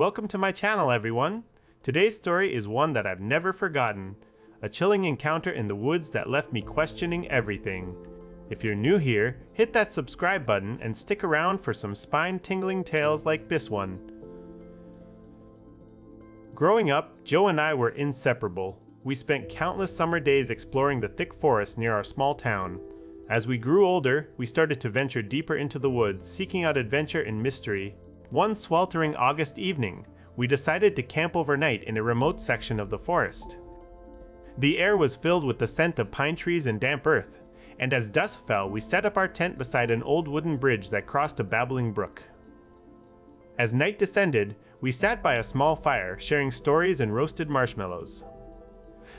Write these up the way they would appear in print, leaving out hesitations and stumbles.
Welcome to my channel, everyone. Today's story is one that I've never forgotten. A chilling encounter in the woods that left me questioning everything. If you're new here, hit that subscribe button and stick around for some spine-tingling tales like this one. Growing up, Joe and I were inseparable. We spent countless summer days exploring the thick forest near our small town. As we grew older, we started to venture deeper into the woods, seeking out adventure and mystery. One sweltering August evening, we decided to camp overnight in a remote section of the forest. The air was filled with the scent of pine trees and damp earth, and as dusk fell, we set up our tent beside an old wooden bridge that crossed a babbling brook. As night descended, we sat by a small fire, sharing stories and roasted marshmallows.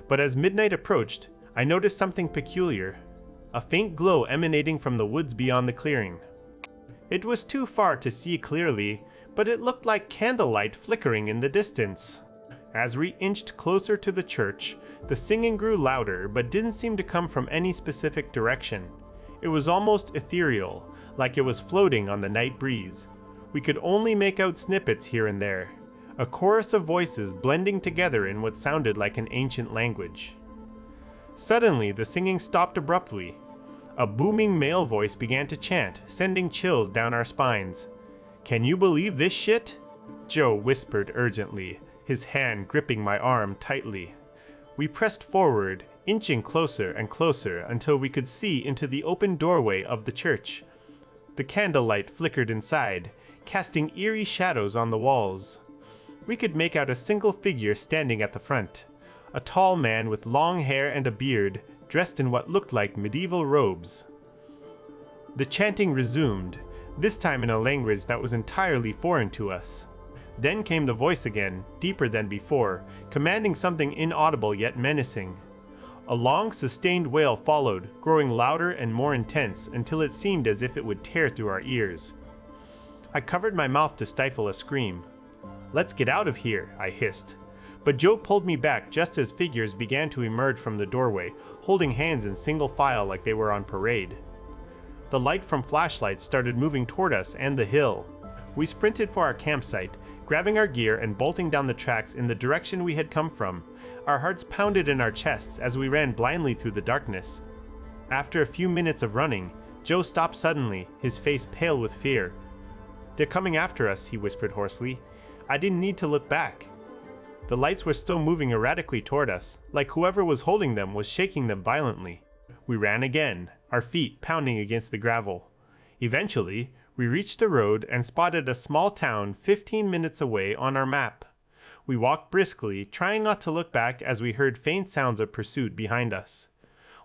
But as midnight approached, I noticed something peculiar, a faint glow emanating from the woods beyond the clearing. It was too far to see clearly, but it looked like candlelight flickering in the distance. As we inched closer to the church, the singing grew louder but didn't seem to come from any specific direction. It was almost ethereal, like it was floating on the night breeze. We could only make out snippets here and there, a chorus of voices blending together in what sounded like an ancient language. Suddenly, the singing stopped abruptly. A booming male voice began to chant, sending chills down our spines. "Can you believe this shit?" Joe whispered urgently, his hand gripping my arm tightly. We pressed forward, inching closer and closer until we could see into the open doorway of the church. The candlelight flickered inside, casting eerie shadows on the walls. We could make out a single figure standing at the front, a tall man with long hair and a beard, dressed in what looked like medieval robes. The chanting resumed, this time in a language that was entirely foreign to us. Then came the voice again, deeper than before, commanding something inaudible yet menacing. A long, sustained wail followed, growing louder and more intense until it seemed as if it would tear through our ears. I covered my mouth to stifle a scream. "Let's get out of here," I hissed. But Joe pulled me back just as figures began to emerge from the doorway, holding hands in single file like they were on parade. The light from flashlights started moving toward us and the hill. We sprinted for our campsite, grabbing our gear and bolting down the tracks in the direction we had come from. Our hearts pounded in our chests as we ran blindly through the darkness. After a few minutes of running, Joe stopped suddenly, his face pale with fear. "They're coming after us," he whispered hoarsely. I didn't need to look back. The lights were still moving erratically toward us, like whoever was holding them was shaking them violently. We ran again, our feet pounding against the gravel. Eventually, we reached a road and spotted a small town 15 minutes away on our map. We walked briskly, trying not to look back as we heard faint sounds of pursuit behind us.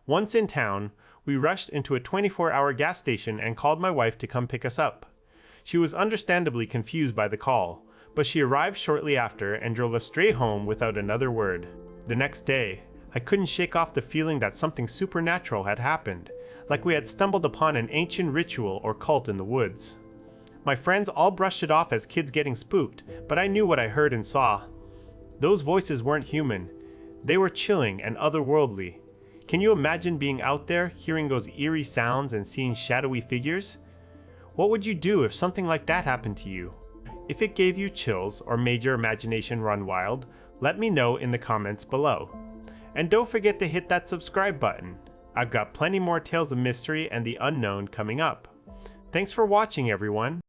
Once in town, we rushed into a 24-hour gas station and called my wife to come pick us up. She was understandably confused by the call, but she arrived shortly after and drove us straight home without another word. The next day, I couldn't shake off the feeling that something supernatural had happened, like we had stumbled upon an ancient ritual or cult in the woods. My friends all brushed it off as kids getting spooked, but I knew what I heard and saw. Those voices weren't human. They were chilling and otherworldly. Can you imagine being out there, hearing those eerie sounds and seeing shadowy figures? What would you do if something like that happened to you? If it gave you chills or made your imagination run wild, let me know in the comments below. And don't forget to hit that subscribe button. I've got plenty more tales of mystery and the unknown coming up. Thanks for watching, everyone.